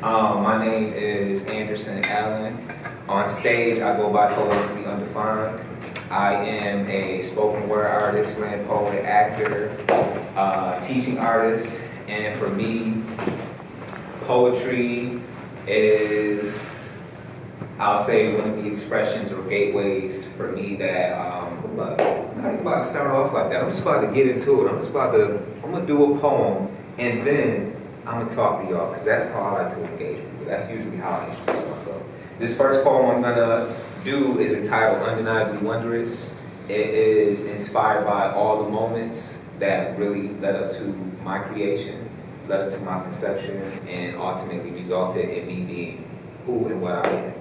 My name is Anderson Allen. On stage, I go by Poetically Undefined. I am a spoken word artist, slam poet, actor, teaching artist, and for me, poetry is, I'll say, one of the expressions or gateways for me that, I'm not about to start off like that. I'm just about to get into it. I'm gonna do a poem, and then I'm gonna talk to y'all, because that's how I like to engage people. That's usually how I introduce myself. This first poem I'm gonna do is entitled Undeniably Wondrous. It is inspired by all the moments that really led up to my creation, led up to my conception, and ultimately resulted in me being who and what I am.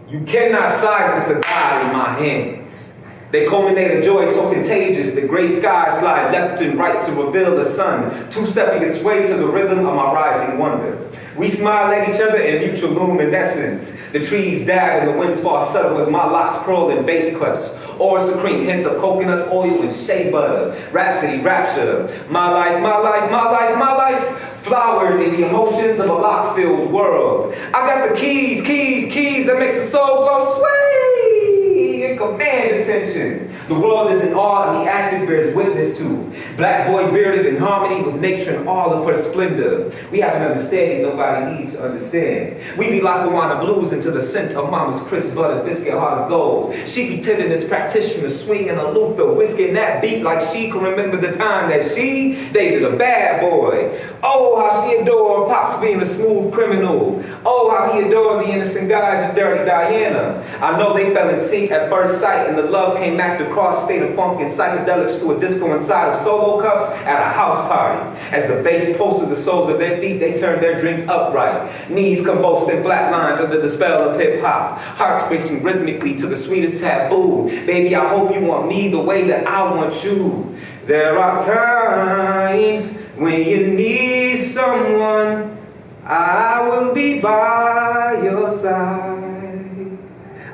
You cannot silence the God in my hands. They culminate a joy so contagious, the gray skies slide left and right to reveal the sun, two-stepping its way to the rhythm of my rising wonder. We smile at each other in mutual luminescence. The trees dab and the winds fall subtle as my locks curl in bass clefs, or secrete hints of coconut oil and shea butter. Rhapsody, rapture, my life, my life, my life, my life, flowered in the emotions of a lock-filled world. I got the keys, keys, keys that makes the soul go sway and command attention. The world is in awe and the active bears witness to. Black boy bearded in harmony with nature and all of her splendor. We have an understanding nobody needs to understand. We be Lackawanna blues into the scent of mama's crisp butter biscuit heart of gold. She be tending this practitioner swinging a loop, the whisking that beat like she can remember the time that she dated a bad boy. Oh, how she adored Pops being a smooth criminal. Oh, how he adored the innocent guys of Dirty Diana. I know they fell in sync at first sight, and the love came back to cross-fade of funk and psychedelics to a disco inside of solo cups at a house party. As the bass pulsed the soles of their feet, they turned their drinks upright. Knees convulsed and flatlined under the spell of hip-hop. Hearts racing rhythmically to the sweetest taboo. Baby, I hope you want me the way that I want you. There are times when you need someone, I will be by your side.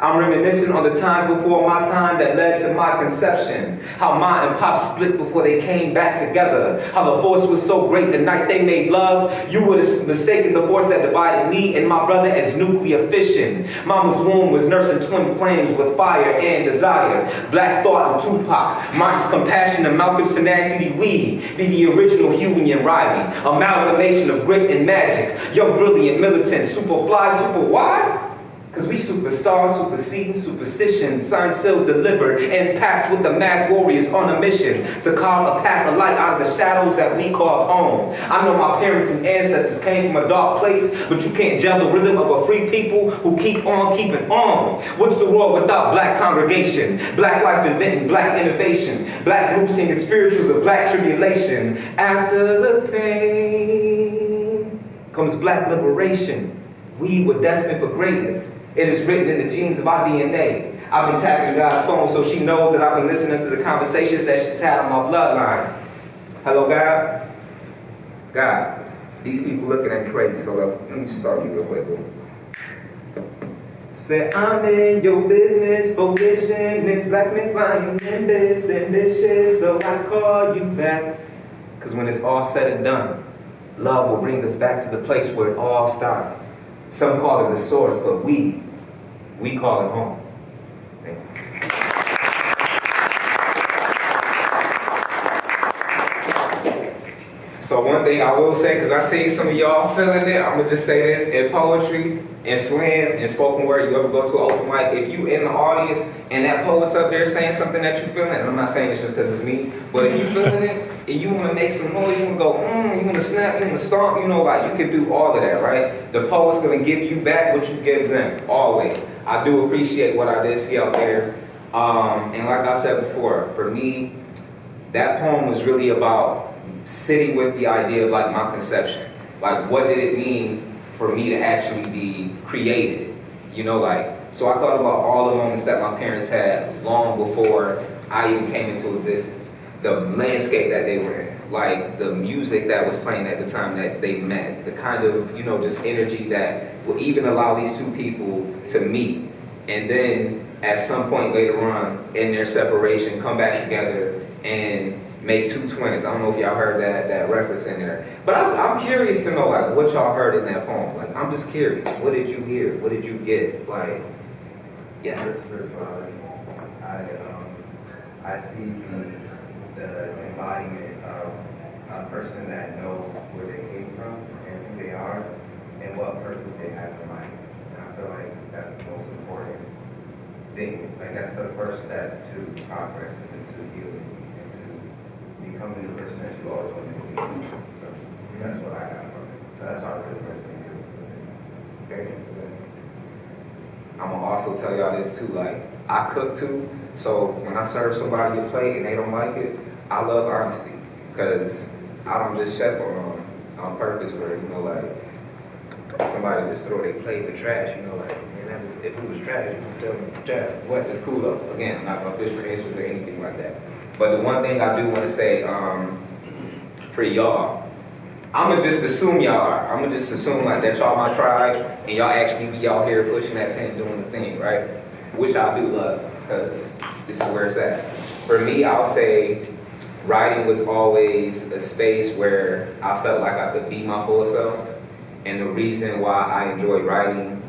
I'm reminiscing on the times before my time that led to my conception. How Ma and Pop split before they came back together. How the force was so great the night they made love. You would have mistaken the force that divided me and my brother as nuclear fission. Mama's womb was nursing twin flames with fire and desire. Black Thought and Tupac. Mine's compassion and Malcolm's tenacity. We be the original Huey and Riley. Amalgamation of grit and magic. Young, brilliant, militant, super fly, super wide. Because we superstars, superseding superstition, signed, sealed, delivered, and passed with the mad warriors on a mission to carve a path of light out of the shadows that we called home. I know my parents and ancestors came from a dark place, but you can't gel the rhythm of a free people who keep on keeping on. What's the world without black congregation? Black life inventing black innovation. Black roots singing spirituals of black tribulation. After the pain comes black liberation. We were destined for greatness. It is written in the genes of our DNA. I've been tapping God's phone so she knows that I've been listening to the conversations that she's had on my bloodline. Hello, God? God, these people looking at me crazy, so let me just start you real quick. Say, I'm in your business for vision. It's black men flying in this and this shit, so I call you back. Because when it's all said and done, love will bring us back to the place where it all started. Some call it the source, but we call it home. Thank you. So one thing I will say, because I see some of y'all feeling it, I'm going to just say this. In poetry, in slam, in spoken word, you ever go to an open mic, if you in the audience and that poet's up there saying something that you feeling, and I'm not saying this just because it's me, but if you feeling it, and you want to make some noise, you want to go, you want to snap, you want to stomp, you know, like you can do all of that, right? The poet's going to give you back what you give them, always. I do appreciate what I did see out there. And like I said before, for me, that poem was really about sitting with the idea of like my conception. Like, what did it mean for me to actually be created? You know, like, so I thought about all the moments that my parents had long before I even came into existence. The landscape that they were in, like the music that was playing at the time that they met, the kind of, you know, just energy that will even allow these two people to meet. And then at some point later on in their separation, come back together and make two twins. I don't know if y'all heard that reference in there. But I'm curious to know, like, what y'all heard in that poem. Like, I'm just curious. What did you hear? What did you get? Like, yeah. I see the embodiment of a person that knows where they came from and who they are and what purpose they have in life. And I feel like that's the most important thing. Like that's the first step to progress and to healing and to becoming the person that you always want to be. So that's what I got from it. So that's how I really resonate with it. Okay. I'm gonna also tell y'all this too. Like, I cook too, so when I serve somebody a plate and they don't like it, I love honesty, because I don't just chef on purpose for, you know, like, somebody just throw their plate in the trash, you know, like, man, that was, if it was trash, you would tell me trash. What? It's cool though. Again, I'm not gonna fish for answers or anything like that. But the one thing I do want to say, for y'all, I'ma just assume y'all are. I'ma just assume like that y'all my tribe, and y'all actually be out here pushing that pen, doing the thing, right? Which I do love, because this is where it's at. For me, I'll say writing was always a space where I felt like I could be my full self. And the reason why I enjoy writing,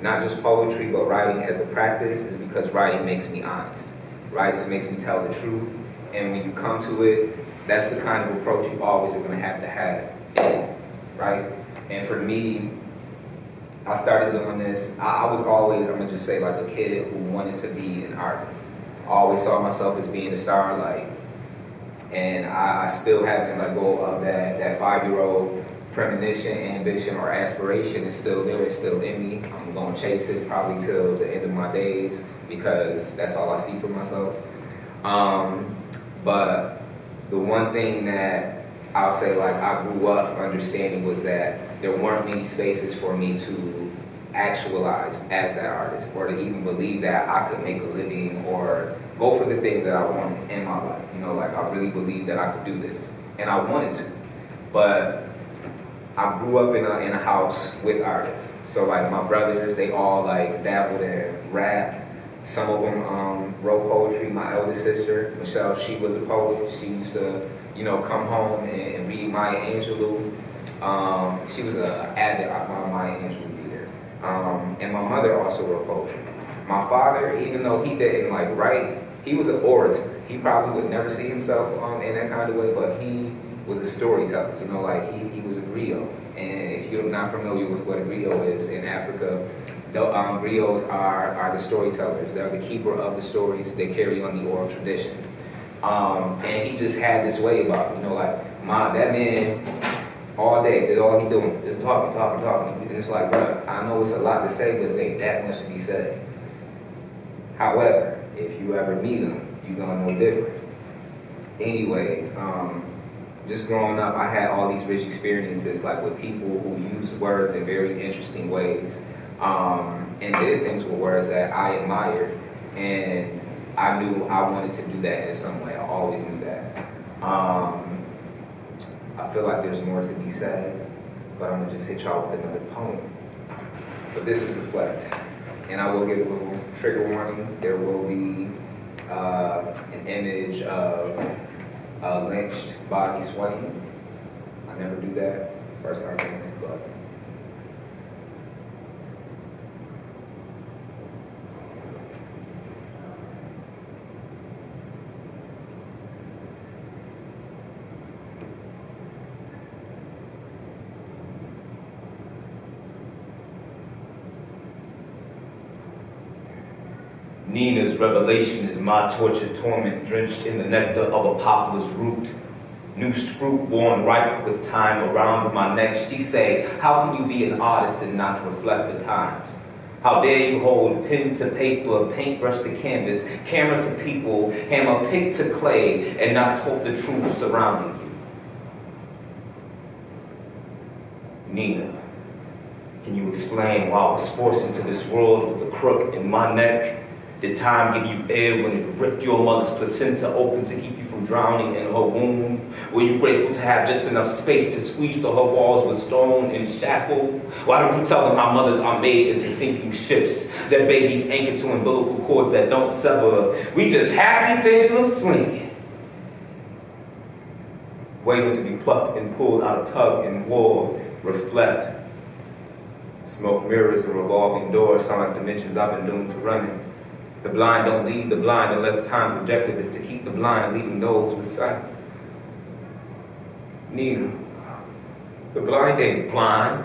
not just poetry, but writing as a practice, is because writing makes me honest. Writing makes me tell the truth. And when you come to it, that's the kind of approach you always are going to have, right? And for me, I started doing this. I was always, I'm going to just say, like a kid who wanted to be an artist. I always saw myself as being a star, like, and I still haven't let go of that 5-year-old premonition, ambition, or aspiration. Is still there. It's still in me. I'm going to chase it probably till the end of my days, because that's all I see for myself. But the one thing that I'll say, like, I grew up understanding was that there weren't many spaces for me to actualize as that artist, or to even believe that I could make a living or go for the thing that I wanted in my life. You know, like, I really believed that I could do this, and I wanted to. But I grew up in a house with artists. So, like, my brothers, they all, like, dabbled in rap. Some of them wrote poetry. My eldest sister, Michelle, she was a poet. She used to, you know, come home and read Maya Angelou. She was an avid Maya Angelou reader. And my mother also wrote poetry. My father, even though he didn't, like, write, he was an orator. He probably would never see himself in that kind of way, but he was a storyteller. You know, like, he was a griot. And if you're not familiar with what a griot is in Africa, the griots are the storytellers. They're the keeper of the stories. They carry on the oral tradition. And he just had this way about it. You know, like, that man all day, that's all he doing, just talking. And it's like, bro, I know it's a lot to say, but there ain't that much to be said. However, if you ever meet him, you're gonna know different. Anyways, just growing up, I had all these rich experiences, like, with people who use words in very interesting ways, and did things with words that I admired, and I knew I wanted to do that in some way. I always knew that. I feel like there's more to be said, but I'm gonna just hit y'all with another poem. But this is Reflect, and I will give a little trigger warning. There will be an image of a lynched body swaying. I never do that. First time doing it, but Nina's revelation is my tortured torment, drenched in the nectar of a poplar's root. Noosed fruit born ripe with time around my neck. She say, how can you be an artist and not reflect the times? How dare you hold pen to paper, paintbrush to canvas, camera to people, hammer pick to clay, and not sculpt the truth surrounding you? Nina, can you explain why I was forced into this world with a crook in my neck? Did time give you air when it ripped your mother's placenta open to keep you from drowning in her womb? Were you grateful to have just enough space to squeeze through her walls with stone and shackle? Why don't you tell them how mothers are made into sinking ships, their babies anchored to umbilical cords that don't sever? We just happy pendulum swinging. waiting to be plucked and pulled out of tug and war. Reflect. Smoke mirrors, a revolving door, sonic dimensions I've been doomed to running. The blind don't lead the blind unless time's objective is to keep the blind, leading those with sight. Nina, the blind ain't blind.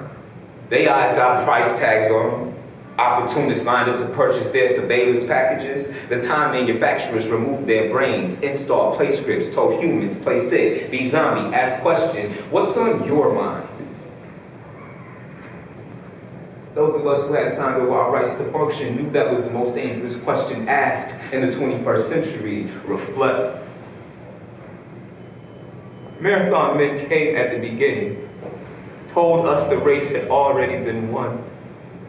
They eyes got price tags on them. Opportunists lined up to purchase their surveillance packages. The time manufacturers removed their brains, installed play scripts, told humans, play sick, be zombie, ask question, what's on your mind? Those of us who had signed over our rights to function knew that was the most dangerous question asked in the 21st century. Reflect. Marathon men came at the beginning, told us the race had already been won,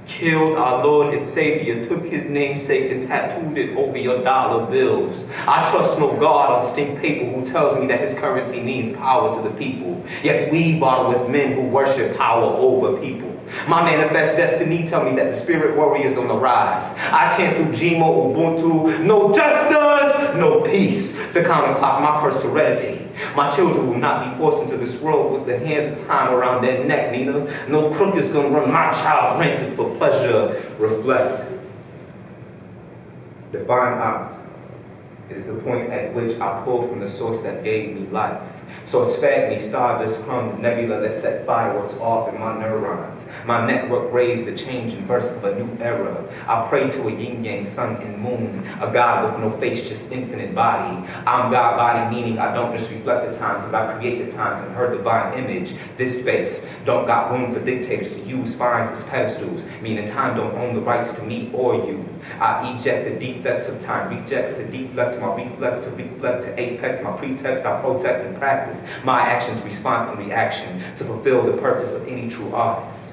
killed our Lord and Savior, took his namesake and tattooed it over your dollar bills. I trust no God on stink paper who tells me that his currency means power to the people. Yet we bottle with men who worship power over people. My manifest destiny tell me that the spirit warrior's on the rise. I chant through Jimo, Ubuntu, no justice, no peace. To counterclock my cursed heredity. My children will not be forced into this world with the hands of time around their neck, Nina. No crook is gonna run my child rancid for pleasure. Reflect. Divine art is the point at which I pull from the source that gave me life. Source fed me, stardust hummed, nebula that set fireworks off in my neurons. My network raves the change and burst of a new era. I pray to a yin-yang sun and moon, a God with no face, just infinite body. I'm God body, meaning I don't just reflect the times, but I create the times in her divine image. This space don't got room for dictators to use spines as pedestals, meaning time don't own the rights to me or you. I eject the defects of time, rejects to deflect, my reflex to reflect to apex, my pretext I protect and practice. My actions, response, and reaction to fulfill the purpose of any true artist.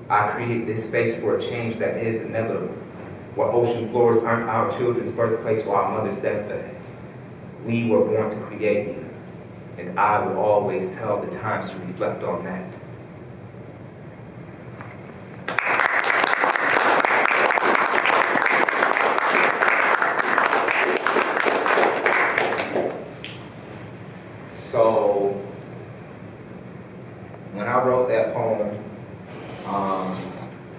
I create this space for a change that is inevitable, where ocean floors aren't our children's birthplace or our mother's deathbeds. We were born to create, and I will always tell the times to reflect on that. So, when I wrote that poem,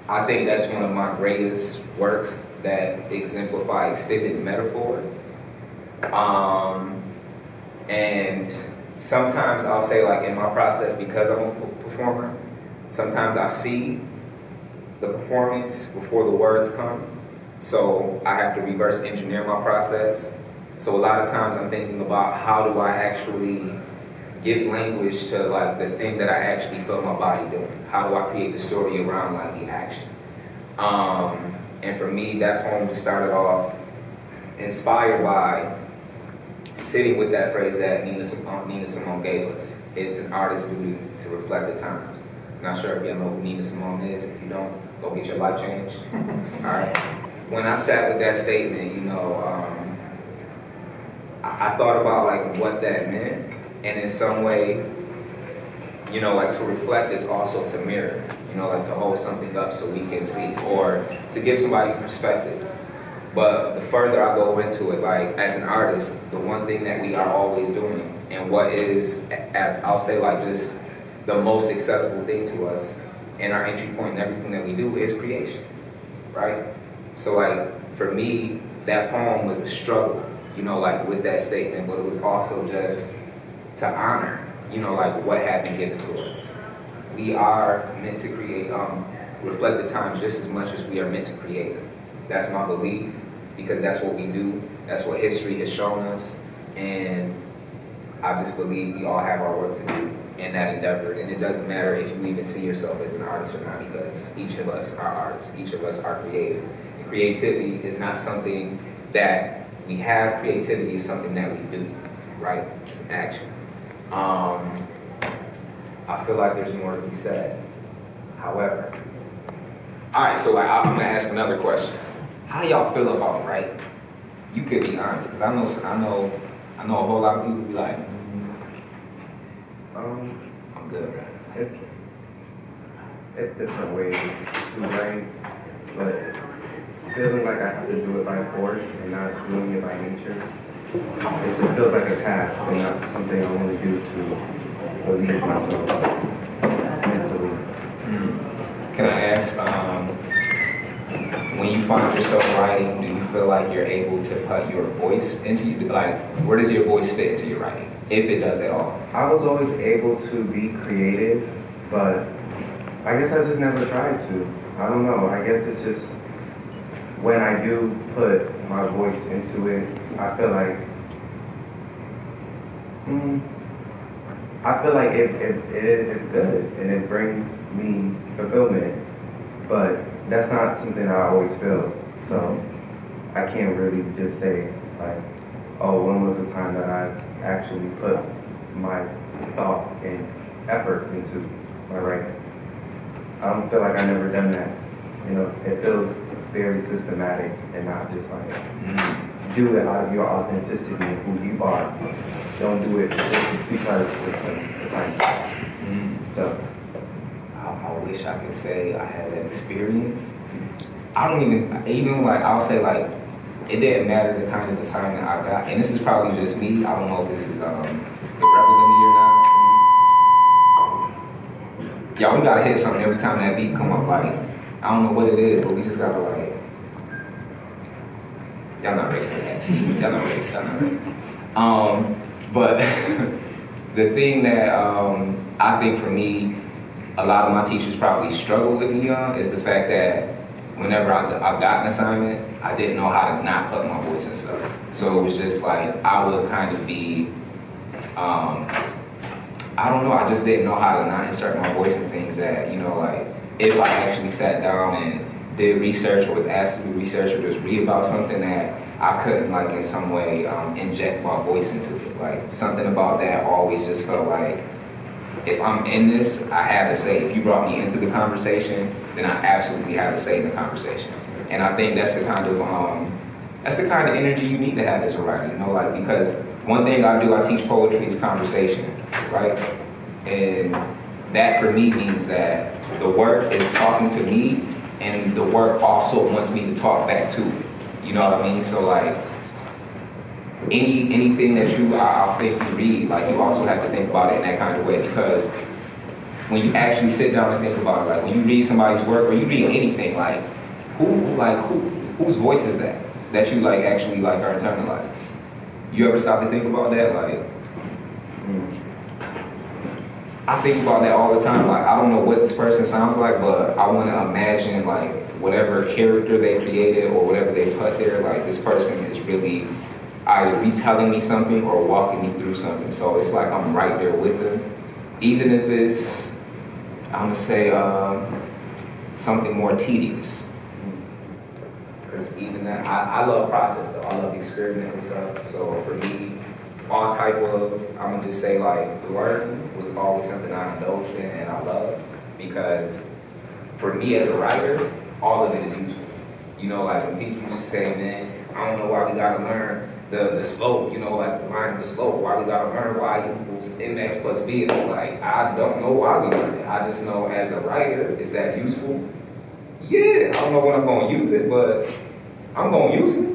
I think that's one of my greatest works that exemplify extended metaphor. And sometimes I'll say, like, in my process, because I'm a performer, sometimes I see the performance before the words come. So I have to reverse engineer my process. So a lot of times I'm thinking about how do I actually give language to, like, the thing that I actually feel my body doing. How do I create the story around, like, the action? And for me, that poem just started off inspired by sitting with that phrase that Nina Simone gave us. It's an artist's duty to reflect the times. Not sure if y'all know who Nina Simone is. If you don't, go get your life changed. All right. When I sat with that statement, I thought about, like, what that meant, and in some way, like, to reflect is also to mirror, like to hold something up so we can see, or to give somebody perspective. But the further I go into it, like, as an artist, the one thing that we are always doing, and what is, I'll say, like, just the most accessible thing to us, and our entry point in everything that we do, is creation, right? So, like, for me, that poem was a struggle, like, with that statement, but it was also just to honor, like, what had been given to us. We are meant to create, reflect the times just as much as we are meant to create them. That's my belief, because that's what we do. That's what history has shown us. And I just believe we all have our work to do in that endeavor. And it doesn't matter if you even see yourself as an artist or not, because each of us are artists. Each of us are creative. And creativity is not something that we have. Creativity is something that we do, right? It's an action. I feel like there's more to be said. However, all right, so, like, I'm gonna ask another question. How y'all feel about, right? You could be honest, because I know a whole lot of people be like, I'm good, right? It's different ways to write, but feeling like I have to do it by force and not doing it by nature. It feels like a task and not something I want to do to relieve myself mentally. Can I ask, when you find yourself writing, do you feel like you're able to put your voice into you? Like, where does your voice fit into your writing, if it does at all? I was always able to be creative, but I guess I just never tried to. I don't know. I guess it's just when I do put my voice into it, I feel like it's good and it brings me fulfillment. But that's not something I always feel. So I can't really just say like, oh, when was the time that I actually put my thought and effort into my writing? I don't feel like I never done that. You know, it feels very systematic and not just like do it out of your authenticity and who you are. Don't do it just because it's like so. I wish I could say I had that experience. I don't even like, I'll say like, it didn't matter the kind of assignment I got. And this is probably just me. I don't know if this is the rebel in me or not. Y'all, we gotta hit something every time that beat come up. Like, I don't know what it is, but we just gotta like, y'all not ready for that. Y'all not ready. But the thing that I think for me, a lot of my teachers probably struggle with me on is the fact that whenever I got an assignment, I didn't know how to not put my voice and stuff. So it was just like, I would kind of be, I don't know, I just didn't know how to not insert my voice in things that, you know, like, if I actually sat down and did research or was asked to do research or just read about something that I couldn't, like, in some way inject my voice into it. Like, something about that always just felt like, if I'm in this, I have to say. If you brought me into the conversation, then I absolutely have to say in the conversation. And I think that's the kind of energy you need to have as a writer, you know, like, because one thing I do, I teach poetry is conversation, right? And that for me means that the work is talking to me, and the work also wants me to talk back to it. You know what I mean? So like, anything that I think you read, like, you also have to think about it in that kind of way, because when you actually sit down and think about it, like when you read somebody's work or you read anything, like whose voice is that you like actually like are internalized? You ever stop to think about that? Like, I think about that all the time. Like, I don't know what this person sounds like, but I want to imagine like whatever character they created or whatever they put there, like this person is really either retelling me something or walking me through something. So it's like I'm right there with them. Even if it's, I'm gonna say, something more tedious. Because even that, I love process though. I love experimenting and stuff. So for me, all type of, I'm gonna just say like, learning was always something I indulged in and I love. Because for me as a writer, all of it is useful. You know, like when people used to say, man, I don't know why we gotta learn the slope, you know, like the line of the slope, why we gotta learn y equals mx plus b. And it's like, I don't know why we learn it. I just know as a writer, is that useful? Yeah, I don't know when I'm gonna use it, but I'm gonna use it.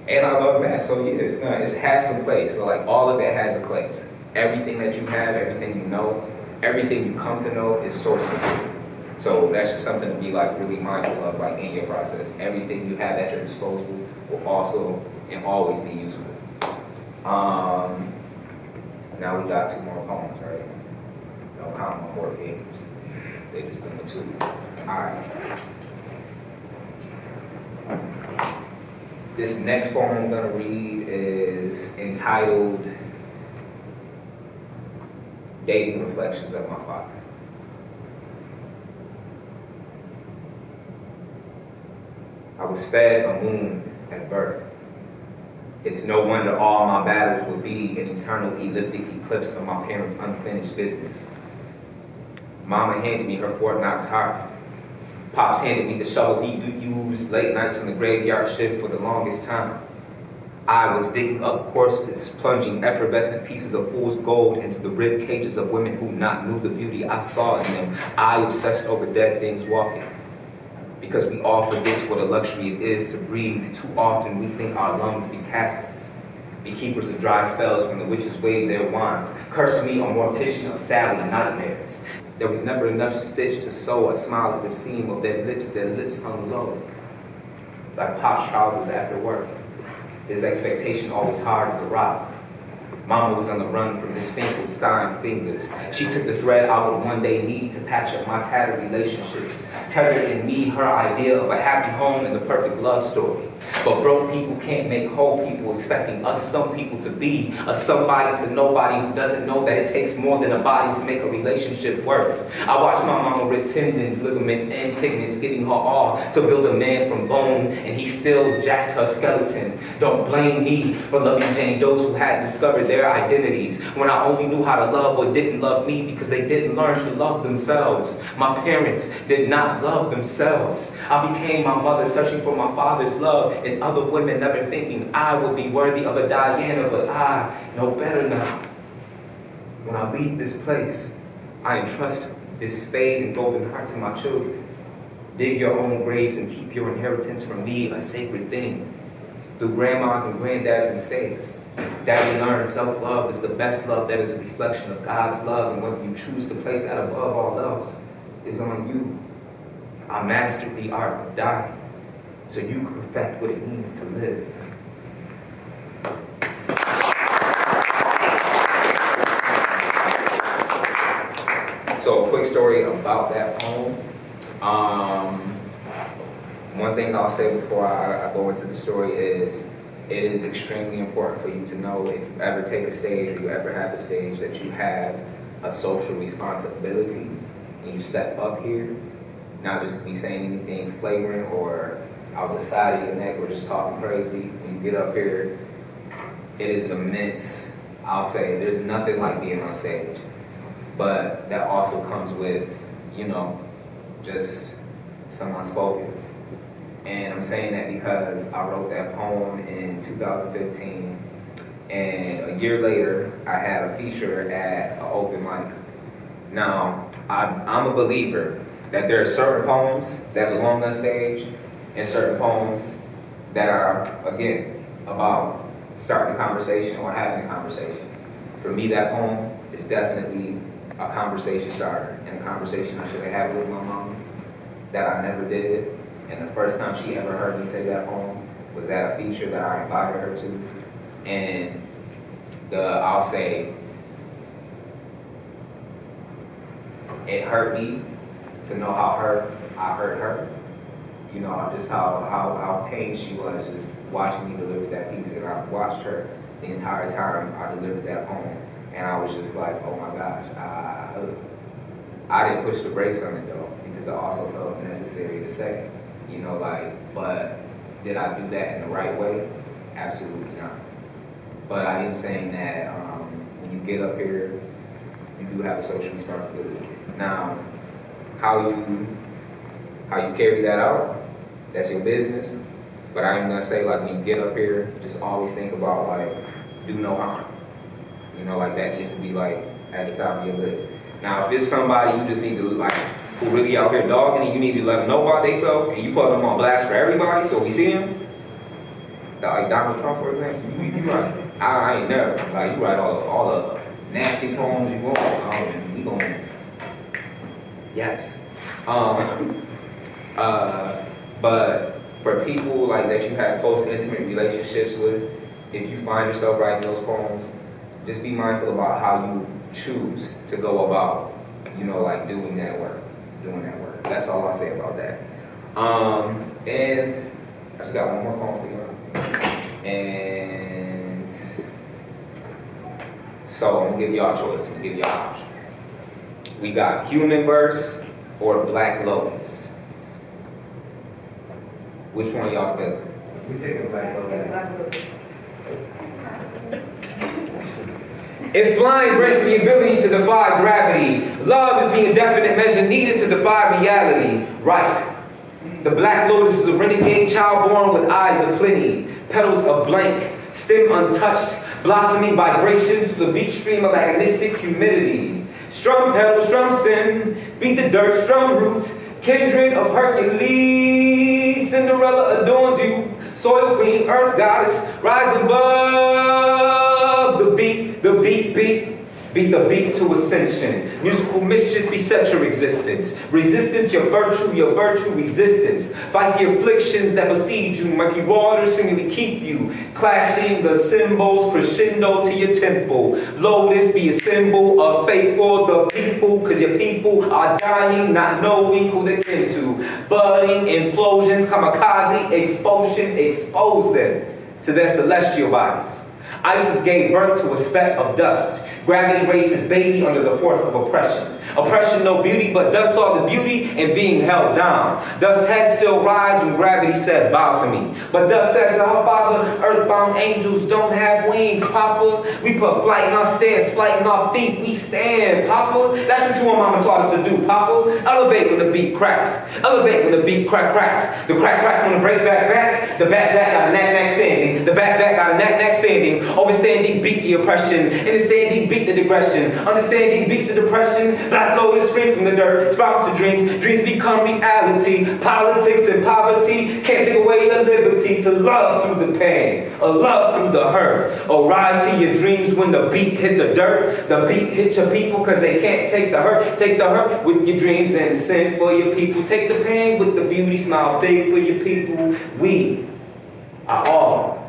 And I love math, so yeah, it has some place. So like all of it has a place. Everything that you have, everything you know, everything you come to know is sourced from you. So that's just something to be like really mindful of, like in your process. Everything you have at your disposal will also and always be useful. Now we got 2 more poems, right? Don't count my 4 fingers. They just number 2. All right. This next poem I'm gonna read is entitled Dating Reflections of My Father. I was fed a moon at birth. It's no wonder all my battles will be an eternal elliptic eclipse of my parents' unfinished business. Mama handed me her Fort Knox heart. Pops handed me the shovel he used late nights on the graveyard shift for the longest time. I was digging up corpses, plunging effervescent pieces of fool's gold into the rib cages of women who not knew the beauty I saw in them. I obsessed over dead things walking. because we all forget what a luxury it is to breathe. Too often we think our lungs be caskets, be keepers of dry spells when the witches wave their wands. Curse me, a mortician of Sally nightmares. There was never enough stitch to sew a smile at the seam of their lips hung low, like Pop's trousers after work. His expectation always hard as a rock. Mama was on the run from Miss Finkelstein fingers. She took the thread I would one day need to patch up my tattered relationships, tethered in me her idea of a happy home and the perfect love story. But broke people can't make whole people, expecting us some people to be a somebody to nobody who doesn't know that it takes more than a body to make a relationship work. I watched my mama rip tendons, ligaments, and pigments, giving her all to build a man from bone, and he still jacked her skeleton. Don't blame me for loving Jane Does who had discovered their identities when I only knew how to love or didn't love me because they didn't learn to love themselves. My parents did not love themselves. I became my mother searching for my father's love in other women, never thinking I would be worthy of a Diana, but I know better now. When I leave this place, I entrust this spade and golden heart to my children. Dig your own graves and keep your inheritance from me a sacred thing. Through grandmas and granddads' mistakes, Daddy learned self-love is the best love that is a reflection of God's love, and when you choose to place that above all else, is on you. I mastered the art of dying, so you can perfect what it means to live. So a quick story about that poem. One thing I'll say before I go into the story is it is extremely important for you to know if you ever take a stage or you ever have a stage that you have a social responsibility and you step up here, not just to be saying anything flagrant or out the side of your neck or just talking crazy. When you get up here, it is an immense, I'll say, there's nothing like being on stage. But that also comes with, just some unspokens. And I'm saying that because I wrote that poem in 2015, and a year later, I had a feature at an open mic. Now, I'm a believer that there are certain poems that belong on stage, and certain poems that are, again, about starting a conversation or having a conversation. For me, that poem is definitely a conversation starter, and a conversation I should have had with my mom that I never did. And the first time she ever heard me say that poem was at a feature that I invited her to. And I'll say, it hurt me to know how I hurt her. Just how pained she was just watching me deliver that piece. And I watched her the entire time I delivered that poem. And I was just like, oh my gosh, I didn't push the brakes on it though, because it also felt necessary to say. But did I do that in the right way? Absolutely not. But I am saying that when you get up here, you do have a social responsibility. Now, how you carry that out, that's your business. But I am gonna say, when you get up here, just always think about do no harm. That needs to be at the top of your list. Now, if it's somebody you just need to who really out here dogging, and you need to let them know about themselves, and you put them on blast for everybody, so we see them. Like Donald Trump, for example, you write. I ain't never. You write all the nasty poems you want. We going. Yes. But for people that you have close, intimate relationships with, if you find yourself writing those poems, just be mindful about how you choose to go about, doing that work. That's all I'll say about that. And I just got one more poem for you. And so I'm gonna give y'all a choice. I'm gonna give y'all an option. We got Human Verse or Black Lotus. Which one y'all feeling? We take a Black Lotus. If flying grants the ability to defy gravity, love is the indefinite measure needed to defy reality. Right. The Black Lotus is a renegade child born with eyes of plenty, petals of blank, stem untouched, blossoming vibrations to the beach stream of agonistic humidity. Strum petal, strum stem, beat the dirt, strum roots, Kindred of Hercules, Cinderella adorns you. Soil queen, earth goddess, rise above the beat, beat the beat to ascension. Musical mischief besets your existence. Resistance, your virtue, resistance. Fight the afflictions that besiege you. Murky waters seemingly keep you. Clashing the cymbals, crescendo to your temple. Lotus be a symbol of faith for the people, cause your people are dying, not knowing who they're into. Budding implosions, kamikaze, expulsion, expose them to their celestial bodies. Isis gave birth to a speck of dust. Gravity raised his baby under the force of oppression. Oppression no beauty, but dust saw the beauty in being held down. Dust had still rise when gravity said, bow to me. But dust said to our father, earthbound angels don't have wings, Papa. We put flight in our stance, flight in our feet, we stand, Papa. That's what you and Mama taught us to do, Papa. Elevate when the beat cracks. Elevate when the beat cracks. The crack when the break back. The back got a knack standing. The back got a knack standing. Overstanding beat the oppression. Understanding beat the digression. Understanding beat the depression. Black lotus spring from the dirt. Sprout to dreams. Dreams become reality. Politics and poverty can't take away your liberty to love through the pain. A love through the hurt. Oh, rise to your dreams when the beat hit the dirt. The beat hit your people because they can't take the hurt. Take the hurt with your dreams and sin for your people. Take the pain with the beauty. Smile big for your people. We are all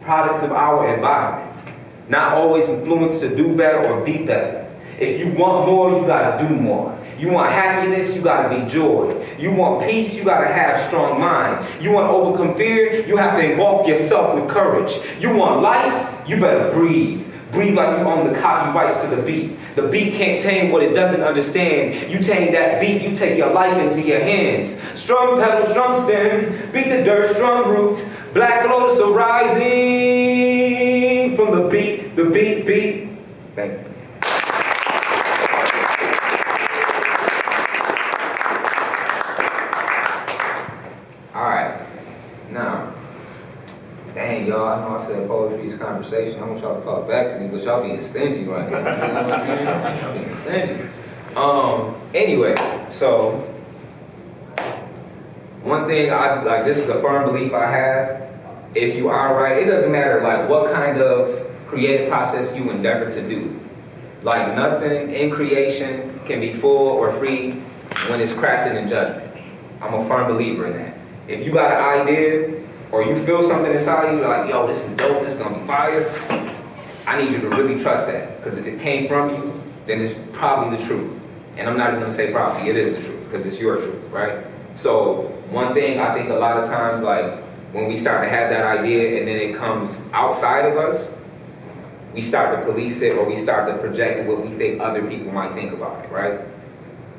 products of our environment. Not always influenced to do better or be better. If you want more, you gotta do more. You want happiness, you gotta be joy. You want peace, you gotta have strong mind. You want to overcome fear, you have to engulf yourself with courage. You want life, you better breathe. Breathe like you own the copyrights to the beat. The beat can't tame what it doesn't understand. You tame that beat, you take your life into your hands. Strum pedal, strum stem, beat the dirt, strum roots. Black lotus arising from the beat. Thank you. Alright, now, dang y'all, I know I said poetry is conversation. I want y'all to talk back to me, but y'all being stingy right now. You know what I'm saying? Y'all being stingy. Anyways, so one thing this is a firm belief I have. If you are right, it doesn't matter like what kind of creative process you endeavor to do. Like nothing in creation can be full or free when it's crafted in judgment. I'm a firm believer in that. If you got an idea or you feel something inside you, like, yo, this is dope, this is gonna be fire, I need you to really trust that. Because if it came from you, then it's probably the truth. And I'm not even gonna say probably, it is the truth, because it's your truth, right? So one thing I think a lot of times, like when we start to have that idea and then it comes outside of us, we start to police it or we start to project what we think other people might think about it, right?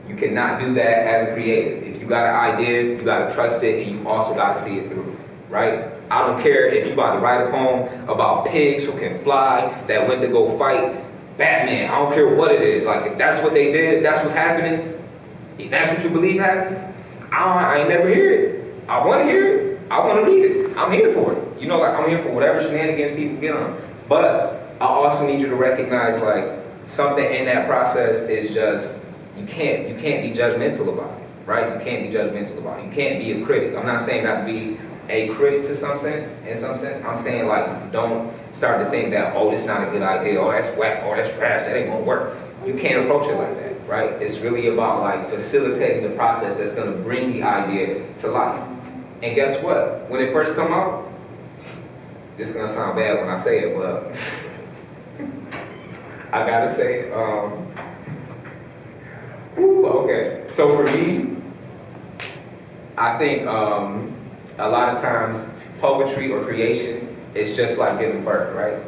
You cannot do that as a creative. If you got an idea, you got to trust it, and you also got to see it through, right? I don't care if you about to write a poem about pigs who can fly, that went to go fight Batman. I don't care what it is. Like, if that's what they did, if that's what's happening, if that's what you believe happened, I ain't never hear it. I want to hear it. I want to read it. I'm here for it. You know, like I'm here for whatever shenanigans people get on. But I also need you to recognize, like, something in that process is just, you can't be judgmental about it, right? You can't be judgmental about it. You can't be a critic. I'm not saying not to be a critic in some sense. I'm saying, like, don't start to think that, oh, this is not a good idea, oh, that's whack, oh, that's trash, that ain't gonna work. You can't approach it like that, right? It's really about, like, facilitating the process that's gonna bring the idea to life. And guess what? When it first come out, this is gonna sound bad when I say it, but I gotta say, okay. So for me, I think a lot of times poetry or creation is just like giving birth, right?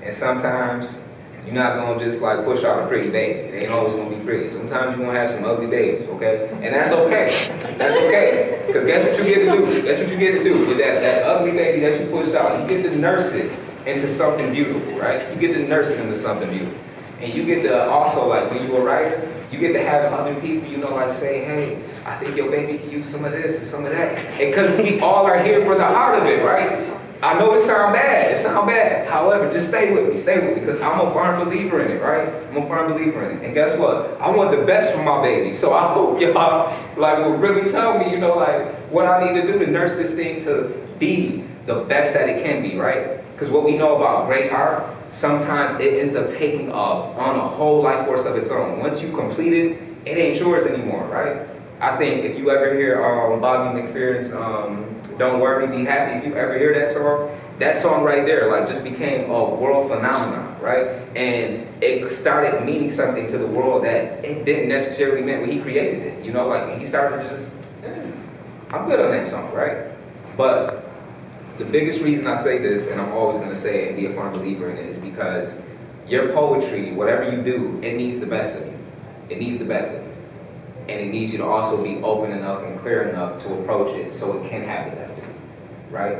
And sometimes you're not gonna just like push out a pretty baby. It ain't always gonna be pretty. Sometimes you're gonna have some ugly days, okay? And that's okay. That's okay. Because guess what you get to do? Guess what you get to do with that ugly baby that you pushed out? You get to nurse it into something beautiful, right? You get to nurse it into something beautiful. And you get to also, like, when you're a writer, you get to have other people, you know, like say, hey, I think your baby can use some of this and some of that. Because we all are here for the heart of it, right? I know it sounds bad. However, just stay with me, because I'm a firm believer in it, right? I'm a firm believer in it. And guess what? I want the best for my baby. So I hope y'all, like, will really tell me, you know, like, what I need to do to nurse this thing to be the best that it can be, right? Because what we know about great art, sometimes it ends up taking on a whole life course of its own. Once you complete it, it ain't yours anymore, right? I think if you ever hear Bobby McFerrin's Don't Worry, Be Happy, if you ever hear that song right there, like, just became a world phenomenon, right? And it started meaning something to the world that it didn't necessarily mean when he created it. You know, like, he started to just, I'm good on that song, right? But the biggest reason I say this, and I'm always going to say it and be a firm believer in it, is because your poetry, whatever you do, it needs the best of you. It needs the best of you. And it needs you to also be open enough and clear enough to approach it so it can have the best of you, right?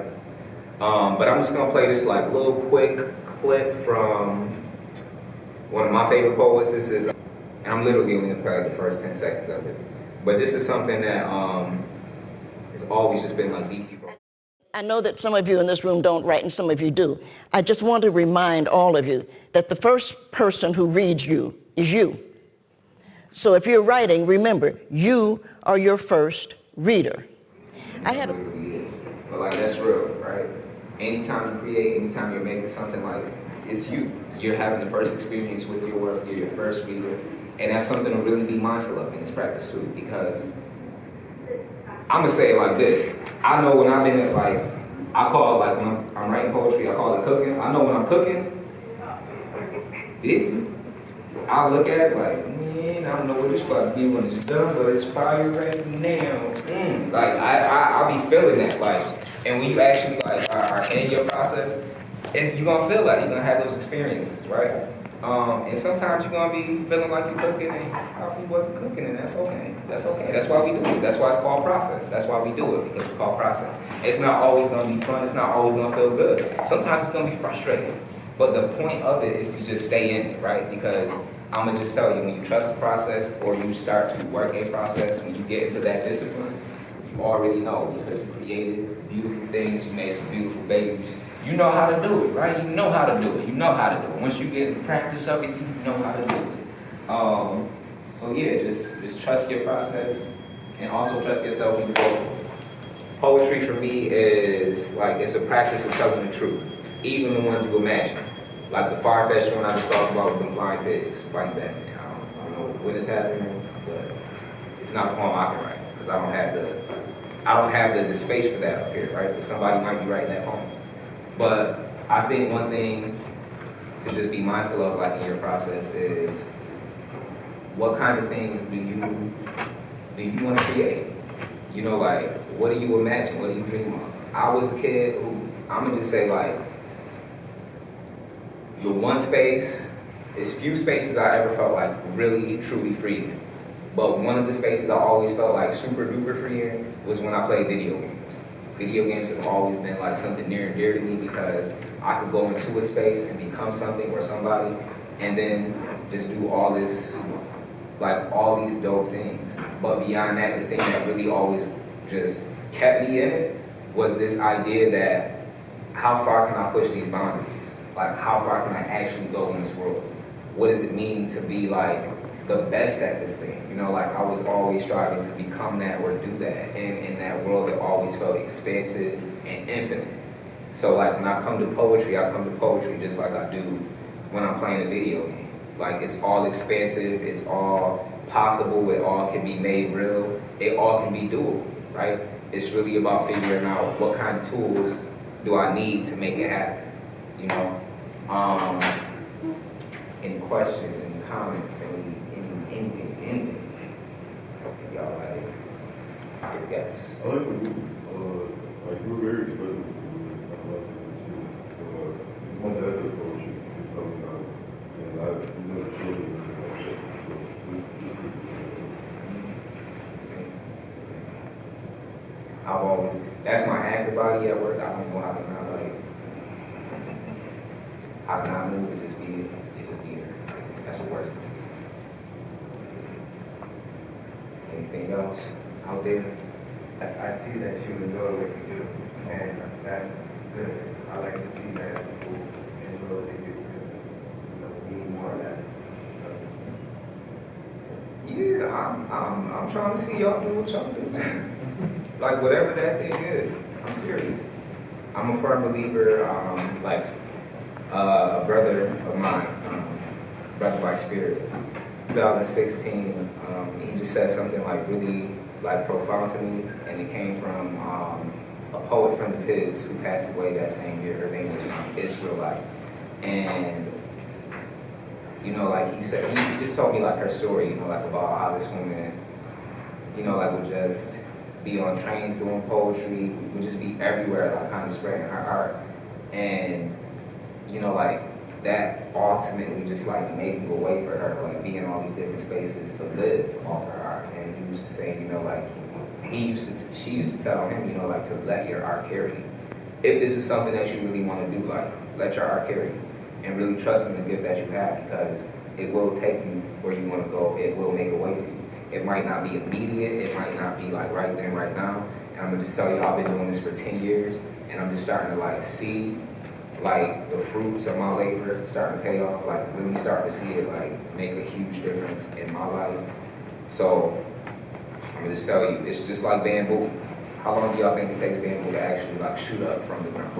But I'm just going to play this like little quick clip from one of my favorite poets. This is, and I'm literally only going to play the first 10 seconds of it. But this is something that has always just been like deeply. I know that some of you in this room don't write and some of you do. I just want to remind all of you that the first person who reads you is you. So if you're writing, remember, you are your first reader. But like, that's real, right? Anytime you create, anytime you're making something, like, it's you. You're having the first experience with your work, you're your first reader. And that's something to really be mindful of in this practice too, because I'm gonna say it like this. I know when I'm in it, like, I call it, like, when I'm writing poetry, I call it cooking. I know when I'm cooking, I look at it like, man, I don't know what this about to be when it's done, but it's fire right now. Like, I'll be feeling that, like, and when you actually, like, are in your process, you're gonna feel that, you're gonna have those experiences, right? And sometimes you're gonna be feeling like you're cooking and probably wasn't cooking, and that's okay. That's okay. That's why we do this. That's why it's called process. That's why we do it, because it's called process. It's not always gonna be fun. It's not always gonna feel good. Sometimes it's gonna be frustrating. But the point of it is to just stay in it, right? Because I'm gonna just tell you, when you trust the process or you start to work a process, when you get into that discipline, you already know, because you created beautiful things, you made some beautiful babies. You know how to do it, right? You know how to do it. You know how to do it. Once you get the practice of it, you know how to do it. So yeah, just trust your process and also trust yourself in your poetry. Poetry for me is like, it's a practice of telling the truth, even the ones you imagine. Like the far-fetched one I just talked about with them flying pigs, fighting Batman. I don't know when it's happening, but it's not a poem I can write, because I don't have the space for that up here, right? But somebody might be writing that poem. But I think one thing to just be mindful of, like, in your process, is what kind of things do you want to create? You know, like, what do you imagine? What do you dream of? I was a kid who, I'm gonna just say, like, the one space, there's few spaces I ever felt like really, truly free in. But one of the spaces I always felt like super duper free in was when I played video games. Video games have always been like something near and dear to me, because I could go into a space and become something or somebody, and then just do all this, like, all these dope things. But beyond that, the thing that really always just kept me in it was this idea that, how far can I push these boundaries? Like, how far can I actually go in this world? What does it mean to be, like, the best at this thing? You know, like, I was always striving to become that or do that. And in that world, it always felt expansive and infinite. So, like, when I come to poetry, I come to poetry just like I do when I'm playing a video game. Like, it's all expansive, it's all possible, it all can be made real, it all can be doable, right? It's really about figuring out what kind of tools do I need to make it happen, you know? Any questions, any comments, anything? Y'all like, yes. I like the movie. Like, you were very expressive. I love it too. It's one that has poetry. It's probably not. And I've never showed it. I've always, that's my active body at work. I don't know how to not, like, I cannot move, it just be there. That's what works. Anything else out there? I see that you enjoy what you do, and that's good. I like to see that people enjoy what they do because we need more of that. Yeah, I'm trying to see y'all do what y'all do. Like whatever that thing is, I'm serious. I'm a firm believer, like a brother of mine, brother by spirit, 2016, he just said something like really like profound to me, and it came from a poet friend of his who passed away that same year. Her name was Israelite, and you know, like he said, he just told me like her story, you know, like about how this woman, you know, like would just be on trains doing poetry, would just be everywhere, like kind of spreading her art, and you know, like that ultimately just like made a way for her, like be in all these different spaces to live off her art. And he was just saying, you know, like she used to tell him, you know, like to let your art carry you. If this is something that you really want to do, like let your art carry you, and really trust in the gift that you have, because it will take you where you want to go. It will make a way for you. It might not be immediate. It might not be like right then, right now. And I'm gonna just tell you, I've been doing this for 10 years, and I'm just starting to like see like the fruits of my labor starting to pay off, like really starting to see it like make a huge difference in my life. So I'm gonna just tell you, it's just like bamboo. How long do y'all think it takes bamboo to actually like shoot up from the ground?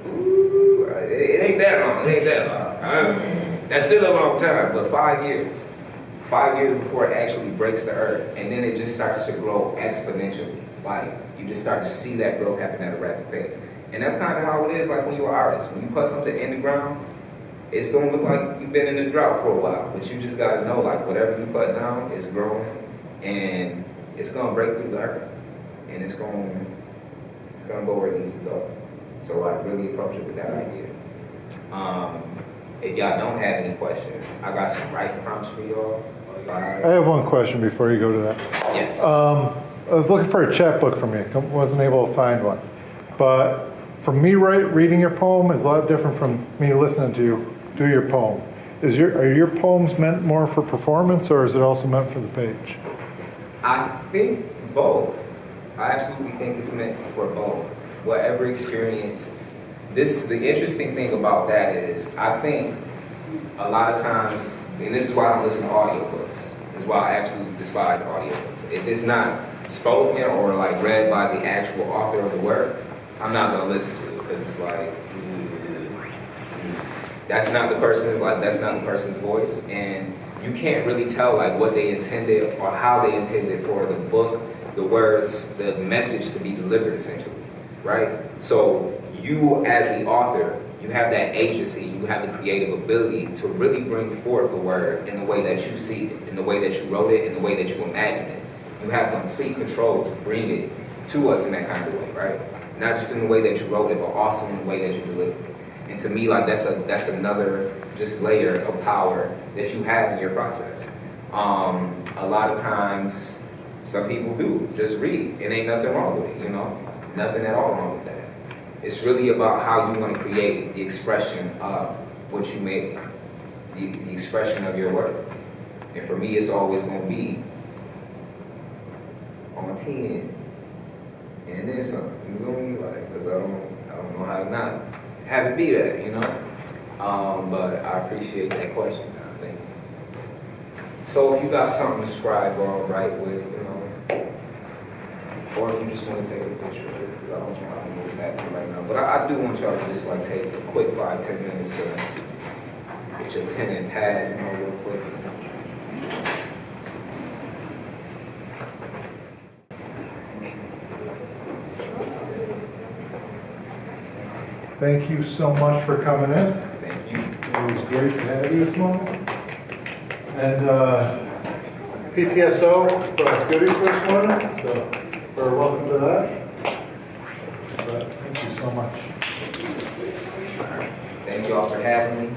Ooh, it ain't that long. It ain't that long. That's still a long time, but 5 years. 5 years before it actually breaks the earth, and then it just starts to grow exponentially. Like you just start to see that growth happen at a rapid pace. And that's kind of how it is like when you're an artist. When you put something in the ground, it's going to look like you've been in the drought for a while. But you just got to know, like, whatever you put down is growing, and it's going to break through the earth. And it's going to go where it needs to go. So I really approach it with that idea. If y'all don't have any questions, I got some writing prompts for y'all. I have one question before you go to that. Yes. I was looking for a chapbook from you. Wasn't able to find one. But for me, reading your poem is a lot different from me listening to you do your poem. Are your poems meant more for performance, or is it also meant for the page? I think both. I absolutely think it's meant for both. Whatever experience. The interesting thing about that is, I think a lot of times, and this is why I don't listen to audiobooks. This is why I absolutely despise audiobooks. If it's not spoken or like read by the actual author of the work, I'm not gonna listen to it, because it's like that's not the person's voice, and you can't really tell like what they intended or how they intended for the book, the words, the message to be delivered, essentially, right? So you as the author, you have that agency, you have the creative ability to really bring forth the word in the way that you see it, in the way that you wrote it, in the way that you imagine it. You have complete control to bring it to us in that kind of way, right? Not just in the way that you wrote it, but also in the way that you delivered it. And to me, like that's another just layer of power that you have in your process. A lot of times, some people do just read, and ain't nothing wrong with it, you know, nothing at all wrong with that. It's really about how you want to create the expression of what you make, the expression of your words. And for me, it's always going to be on 10. And then something, you feel me? Like, because I don't know how to not have it be that, you know? But I appreciate that question, I think. So if you got something to scribe or write with, you know, or if you just want to take a picture of it, because I don't know what's happening right now. But I do want y'all to just like take a quick 5-10 minutes to get your pen and pad, you know, real quick. Thank you so much for coming in. Thank you. It was great to have you this morning. And PTSO brought us goodies this morning, so we're welcome to that. But thank you so much. Thank you all for having me.